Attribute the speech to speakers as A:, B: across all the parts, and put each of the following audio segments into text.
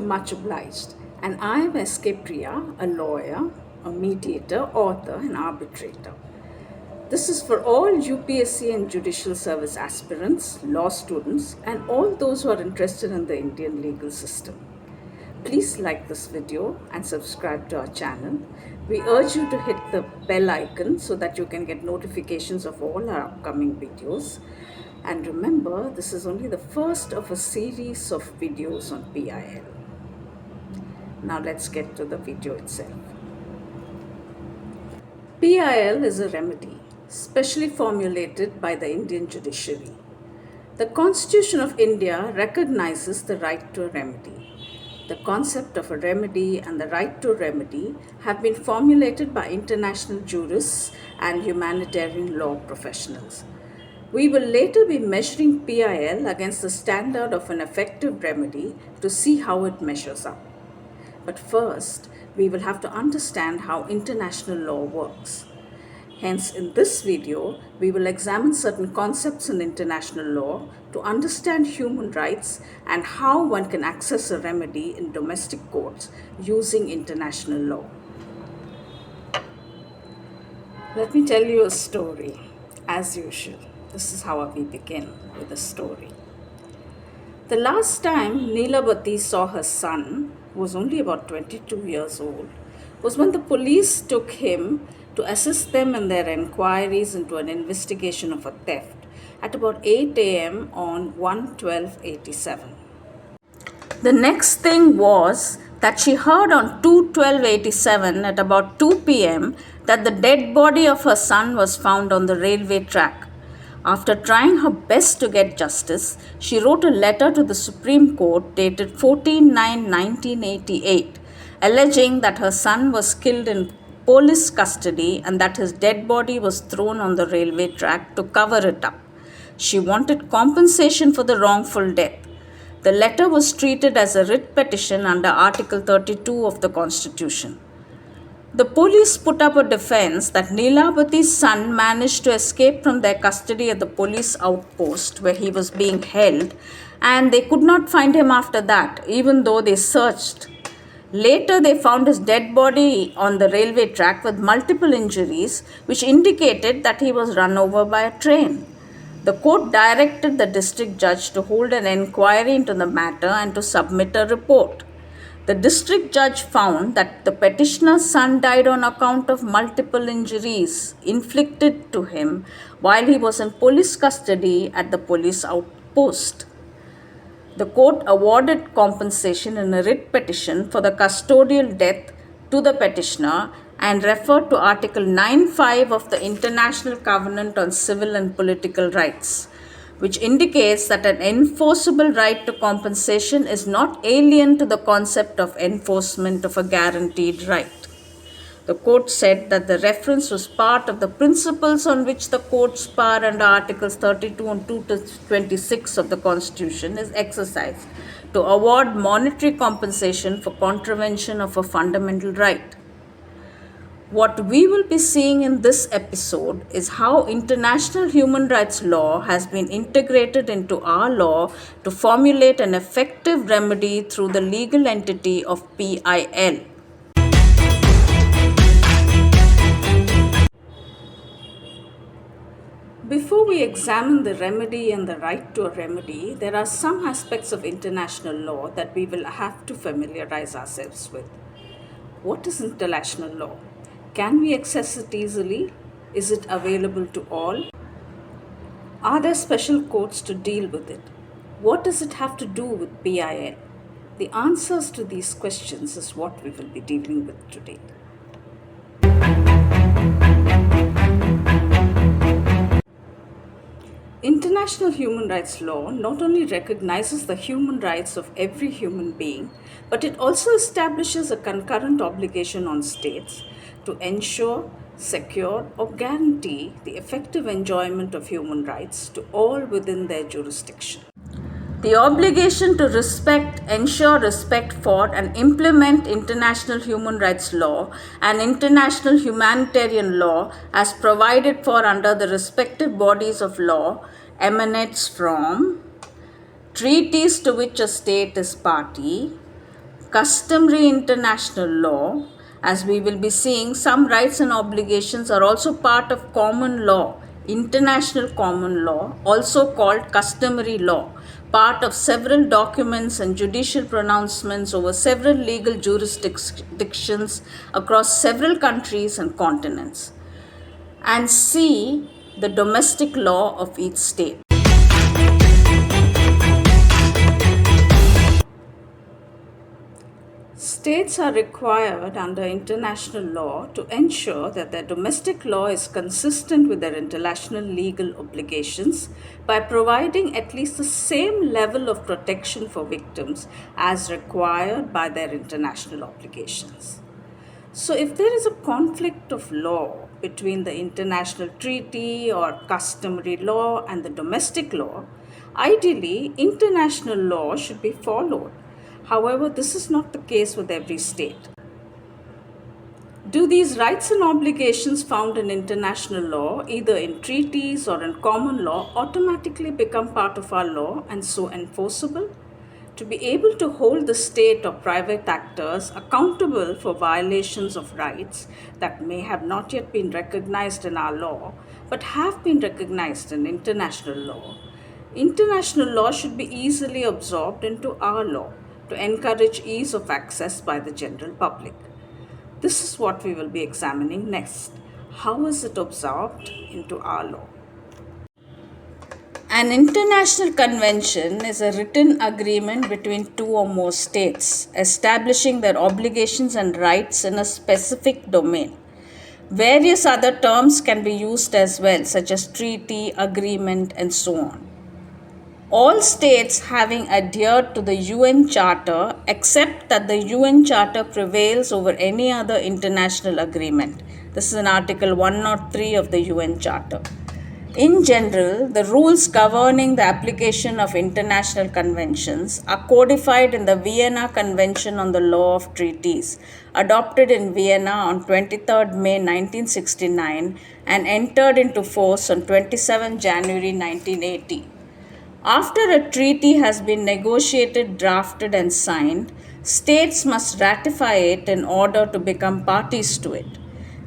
A: much obliged. And I am K Priya, a lawyer, a mediator, author, and arbitrator. This is for all UPSC and judicial service aspirants, law students, and all those who are interested in the Indian legal system. Please like this video and subscribe to our channel. We urge you to hit the bell icon so that you can get notifications of all our upcoming videos. And remember, this is only the first of a series of videos on PIL. Now let's get to the video itself. PIL is a remedy specially formulated by the Indian judiciary. The Constitution of India recognizes the right to a remedy. The concept of a remedy and the right to a remedy have been formulated by international jurists and humanitarian law professionals. We will later be measuring PIL against the standard of an effective remedy to see how it measures up. But first, we will have to understand how international law works. Hence, in this video, we will examine certain concepts in international law to understand human rights and how one can access a remedy in domestic courts using international law. Let me tell you a story, as usual. This is how we begin with a story. The last time Neelabati saw her son, who was only about 22 years old, was when the police took him to assist them in their inquiries into an investigation of a theft at about 8 a.m. on 1/12/87. The next thing was that she heard on 2/12/87 at about 2 p.m. that the dead body of her son was found on the railway track. After trying her best to get justice, she wrote a letter to the Supreme Court dated 14/9/1988, alleging that her son was killed in police custody and that his dead body was thrown on the railway track to cover it up. She wanted compensation for the wrongful death. The letter was treated as a writ petition under Article 32 of the Constitution. The police put up a defense that Neelabati's son managed to escape from their custody at the police outpost where he was being held, and they could not find him after that, even though they searched. Later, they found his dead body on the railway track with multiple injuries, which indicated that he was run over by a train. The court directed the district judge to hold an inquiry into the matter and to submit a report. The district judge found that the petitioner's son died on account of multiple injuries inflicted to him while he was in police custody at the police outpost. The court awarded compensation in a writ petition for the custodial death to the petitioner and referred to Article 9(5) of the International Covenant on Civil and Political Rights, which indicates that an enforceable right to compensation is not alien to the concept of enforcement of a guaranteed right. The court said that the reference was part of the principles on which the court's power under Articles 32 and 226 of the Constitution is exercised to award monetary compensation for contravention of a fundamental right. What we will be seeing in this episode is how international human rights law has been integrated into our law to formulate an effective remedy through the legal entity of PIL. Before we examine the remedy and the right to a remedy, there are some aspects of international law that we will have to familiarize ourselves with. What is international law? Can we access it easily? Is it available to all? Are there special courts to deal with it? What does it have to do with PIL? The answers to these questions is what we will be dealing with today. International human rights law not only recognizes the human rights of every human being, but it also establishes a concurrent obligation on states to ensure, secure, or guarantee the effective enjoyment of human rights to all within their jurisdiction. The obligation to respect, ensure respect for, and implement international human rights law and international humanitarian law as provided for under the respective bodies of law emanates from treaties to which a state is party, customary international law, as we will be seeing, some rights and obligations are also part of common law, international common law, also called customary law, part of several documents and judicial pronouncements over several legal jurisdictions across several countries and continents. And C, the domestic law of each state. States are required under international law to ensure that their domestic law is consistent with their international legal obligations by providing at least the same level of protection for victims as required by their international obligations. So, if there is a conflict of law between the international treaty or customary law and the domestic law, ideally international law should be followed. However, this is not the case with every state. Do these rights and obligations found in international law, either in treaties or in common law, automatically become part of our law and so enforceable? To be able to hold the state or private actors accountable for violations of rights that may have not yet been recognized in our law but have been recognized in international law, international law should be easily absorbed into our law to encourage ease of access by the general public. This is what we will be examining next. How is it absorbed into our law? An international convention is a written agreement between two or more states establishing their obligations and rights in a specific domain. Various other terms can be used as well, such as treaty, agreement, and so on. All states having adhered to the UN Charter accept that the UN Charter prevails over any other international agreement. This is in Article 103 of the UN Charter. In general, the rules governing the application of international conventions are codified in the Vienna Convention on the Law of Treaties, adopted in Vienna on 23rd May 1969 and entered into force on 27 January 1980. After a treaty has been negotiated, drafted, and signed, states must ratify it in order to become parties to it.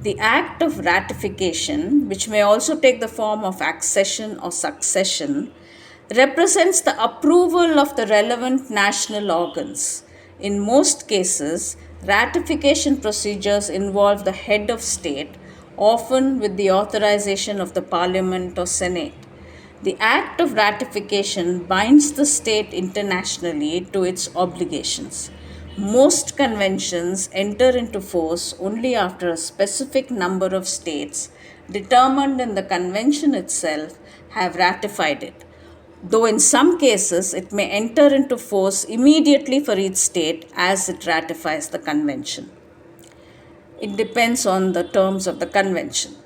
A: The act of ratification, which may also take the form of accession or succession, represents the approval of the relevant national organs. In most cases, ratification procedures involve the head of state, often with the authorization of the Parliament or Senate. The act of ratification binds the state internationally to its obligations. Most conventions enter into force only after a specific number of states, determined in the convention itself, have ratified it, though in some cases it may enter into force immediately for each state as it ratifies the convention. It depends on the terms of the convention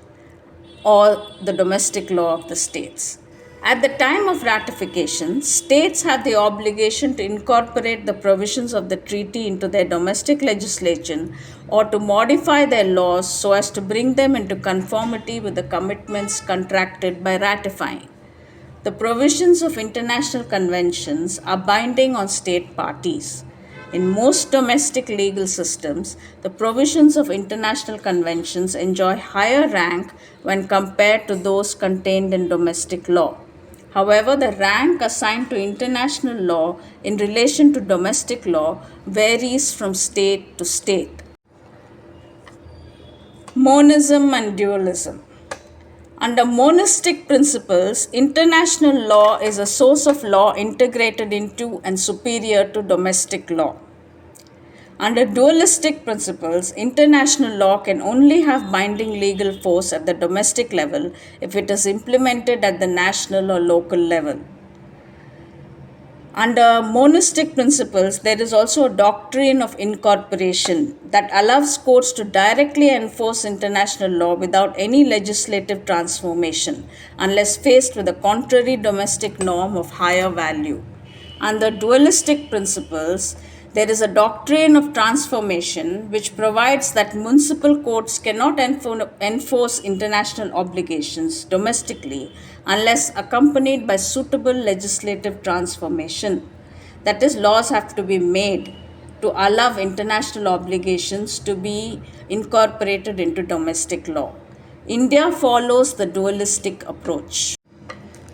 A: or the domestic law of the states. At the time of ratification, states have the obligation to incorporate the provisions of the treaty into their domestic legislation or to modify their laws so as to bring them into conformity with the commitments contracted by ratifying. The provisions of international conventions are binding on state parties. In most domestic legal systems, the provisions of international conventions enjoy higher rank when compared to those contained in domestic law. However, the rank assigned to international law in relation to domestic law varies from state to state. Monism and dualism. Under monistic principles, international law is a source of law integrated into and superior to domestic law. Under dualistic principles, international law can only have binding legal force at the domestic level if it is implemented at the national or local level. Under monistic principles, there is also a doctrine of incorporation that allows courts to directly enforce international law without any legislative transformation, unless faced with a contrary domestic norm of higher value. Under dualistic principles, there is a doctrine of transformation which provides that municipal courts cannot enforce international obligations domestically unless accompanied by suitable legislative transformation. That is, laws have to be made to allow international obligations to be incorporated into domestic law. India follows the dualistic approach.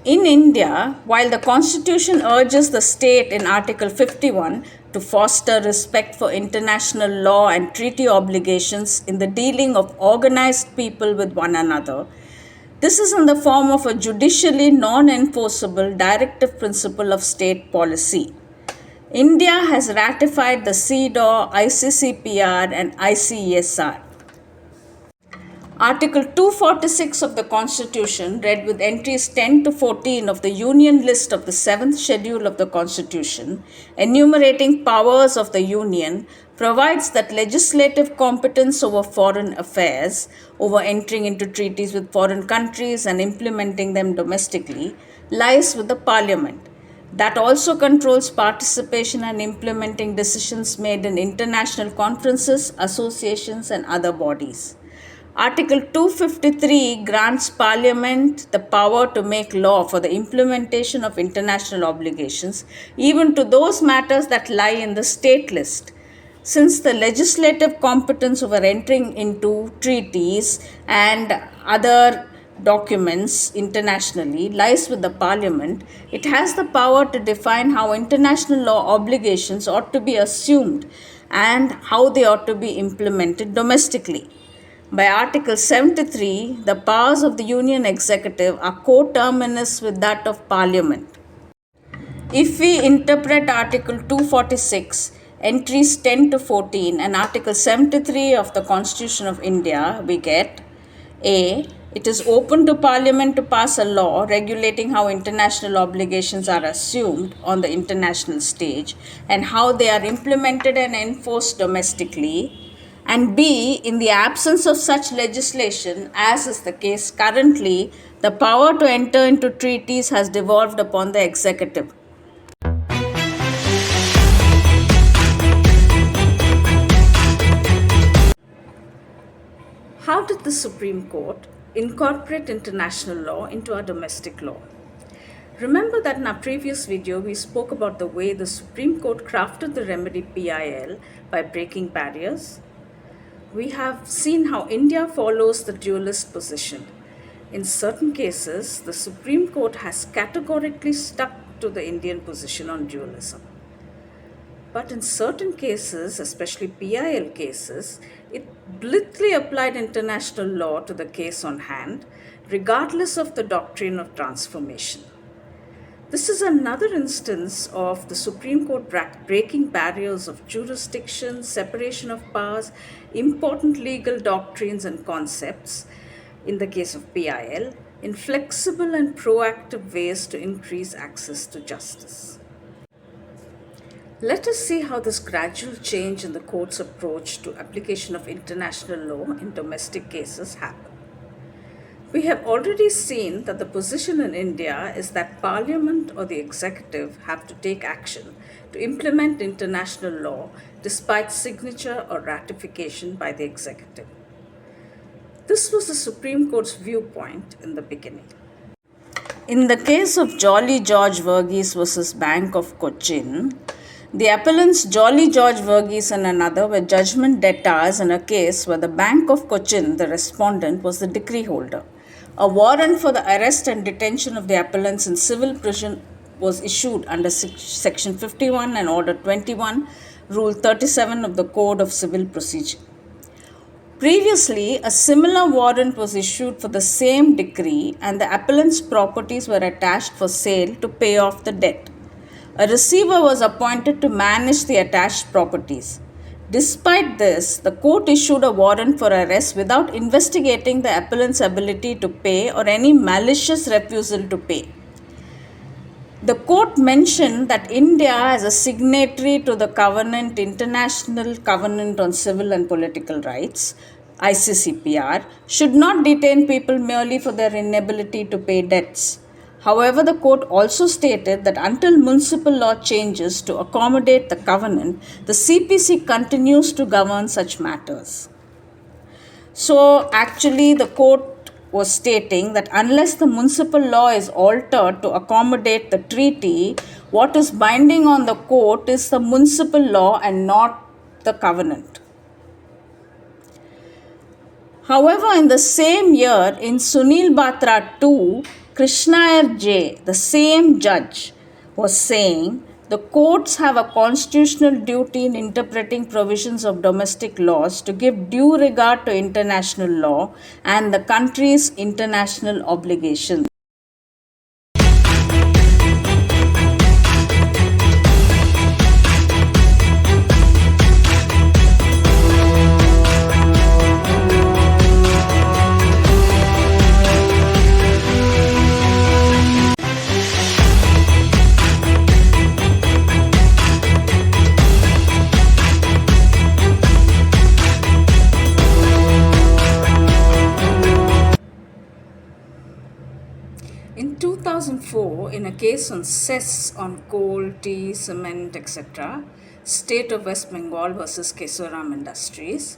A: In India, while the Constitution urges the state in Article 51 to foster respect for international law and treaty obligations in the dealing of organized people with one another, this is in the form of a judicially non-enforceable directive principle of state policy. India has ratified the CEDAW, ICCPR and ICESR. Article 246 of the Constitution, read with entries 10 to 14 of the Union list of the 7th schedule of the Constitution, enumerating powers of the Union, provides that legislative competence over foreign affairs, over entering into treaties with foreign countries and implementing them domestically, lies with the Parliament. That also controls participation and implementing decisions made in international conferences, associations, and other bodies. Article 253 grants Parliament the power to make law for the implementation of international obligations, even to those matters that lie in the state list. Since the legislative competence over entering into treaties and other documents internationally lies with the Parliament, it has the power to define how international law obligations ought to be assumed and how they ought to be implemented domestically. By Article 73, the powers of the Union Executive are coterminous with that of Parliament. If we interpret Article 246, entries 10 to 14 and Article 73 of the Constitution of India, we get A. It is open to Parliament to pass a law regulating how international obligations are assumed on the international stage and how they are implemented and enforced domestically. And B, in the absence of such legislation, as is the case currently, the power to enter into treaties has devolved upon the executive. How did the Supreme Court incorporate international law into our domestic law? Remember that in our previous video, we spoke about the way the Supreme Court crafted the remedy PIL by breaking barriers. We have seen how India follows the dualist position. In certain cases, the Supreme Court has categorically stuck to the Indian position on dualism. But in certain cases, especially PIL cases, it blithely applied international law to the case on hand, regardless of the doctrine of transformation. This is another instance of the Supreme Court breaking barriers of jurisdiction, separation of powers, important legal doctrines and concepts, in the case of PIL, in flexible and proactive ways to increase access to justice. Let us see how this gradual change in the court's approach to application of international law in domestic cases happened. We have already seen that the position in India is that Parliament or the executive have to take action to implement international law despite signature or ratification by the executive. This was the Supreme Court's viewpoint in the beginning. In the case of Jolly George Verghese versus Bank of Cochin, the appellants Jolly George Verghese and another were judgment debtors in a case where the Bank of Cochin, the respondent, was the decree holder. A warrant for the arrest and detention of the appellants in civil prison was issued under Section 51 and Order 21, Rule 37 of the Code of Civil Procedure. Previously, a similar warrant was issued for the same decree and the appellant's properties were attached for sale to pay off the debt. A receiver was appointed to manage the attached properties. Despite this, the court issued a warrant for arrest without investigating the appellant's ability to pay or any malicious refusal to pay. The court mentioned that India, as a signatory to the Covenant, International Covenant on Civil and Political Rights, ICCPR, should not detain people merely for their inability to pay debts. However, the court also stated that until municipal law changes to accommodate the covenant, the CPC continues to govern such matters. So, actually, the court was stating that unless the municipal law is altered to accommodate the treaty, what is binding on the court is the municipal law and not the covenant. However, in the same year, in Sunil Batra 2, Krishnayar J, the same judge, was saying the courts have a constitutional duty in interpreting provisions of domestic laws to give due regard to international law and the country's international obligations. In 2004, in a case on cess on coal, tea, cement, etc., State of West Bengal versus Kesoram Industries,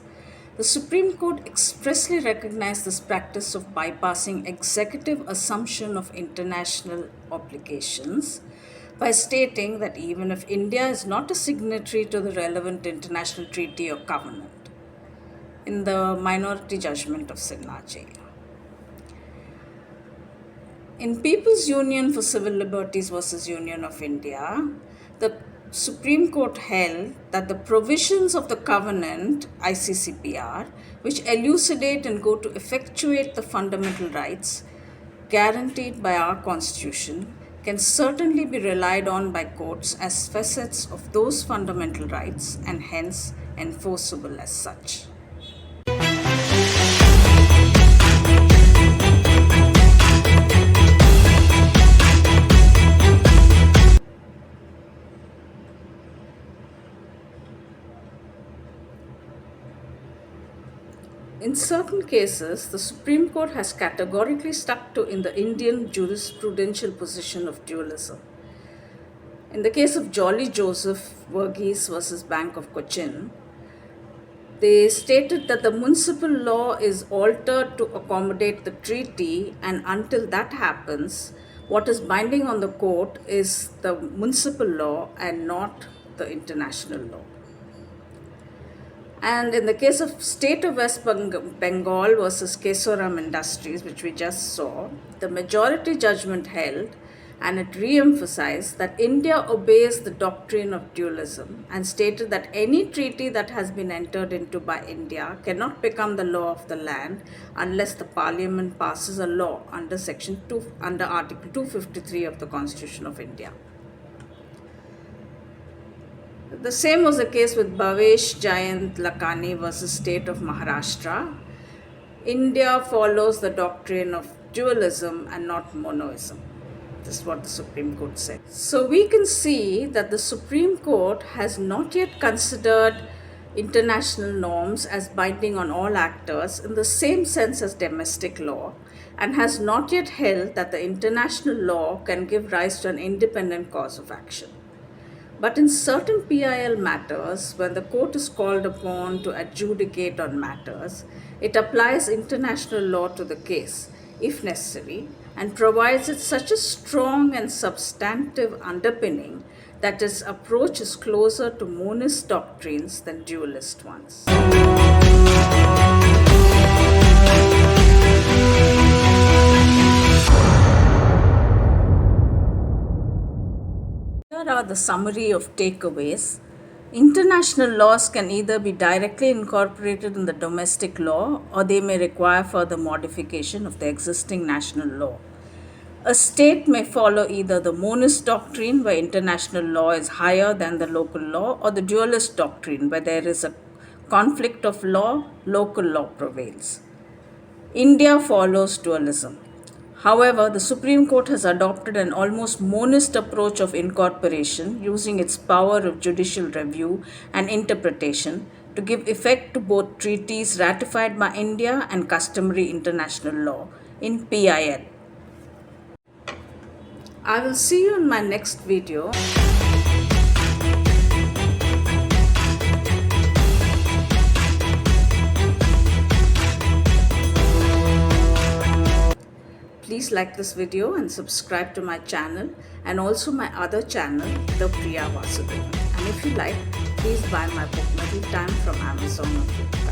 A: the Supreme Court expressly recognized this practice of bypassing executive assumption of international obligations by stating that even if India is not a signatory to the relevant international treaty or covenant, in the minority judgment of Sinha J. In People's Union for Civil Liberties versus Union of India, the Supreme Court held that the provisions of the covenant ICCPR, which elucidate and go to effectuate the fundamental rights guaranteed by our Constitution, can certainly be relied on by courts as facets of those fundamental rights and hence enforceable as such. In certain cases, the Supreme Court has categorically stuck to in the Indian jurisprudential position of dualism. In the case of Jolly Joseph Verghese versus Bank of Cochin, they stated that the municipal law is altered to accommodate the treaty, and until that happens, what is binding on the court is the municipal law and not the international law. And in the case of State of West Bengal versus Kesoram Industries, which we just saw, the majority judgment held and it re-emphasized that India obeys the doctrine of dualism and stated that any treaty that has been entered into by India cannot become the law of the land unless the Parliament passes a law under Article 253 of the Constitution of India. The same was the case with Bhavesh Jayant Lakani versus State of Maharashtra. India follows the doctrine of dualism and not monoism. This is what the Supreme Court said. So we can see that the Supreme Court has not yet considered international norms as binding on all actors in the same sense as domestic law, and has not yet held that the international law can give rise to an independent cause of action. But in certain PIL matters, when the court is called upon to adjudicate on matters, it applies international law to the case, if necessary, and provides it such a strong and substantive underpinning that its approach is closer to monist doctrines than dualist ones. Here are the summary of takeaways. International laws can either be directly incorporated in the domestic law or they may require further modification of the existing national law. A state may follow either the monist doctrine, where international law is higher than the local law, or the dualist doctrine, where there is a conflict of law, local law prevails. India follows dualism. However, the Supreme Court has adopted an almost monist approach of incorporation, using its power of judicial review and interpretation to give effect to both treaties ratified by India and customary international law in PIL. I will see you in my next video. Please like this video and subscribe to my channel and also my other channel, The Priya Vasudevan. And if you like, please buy my book Middle Time from Amazon or Flipkart.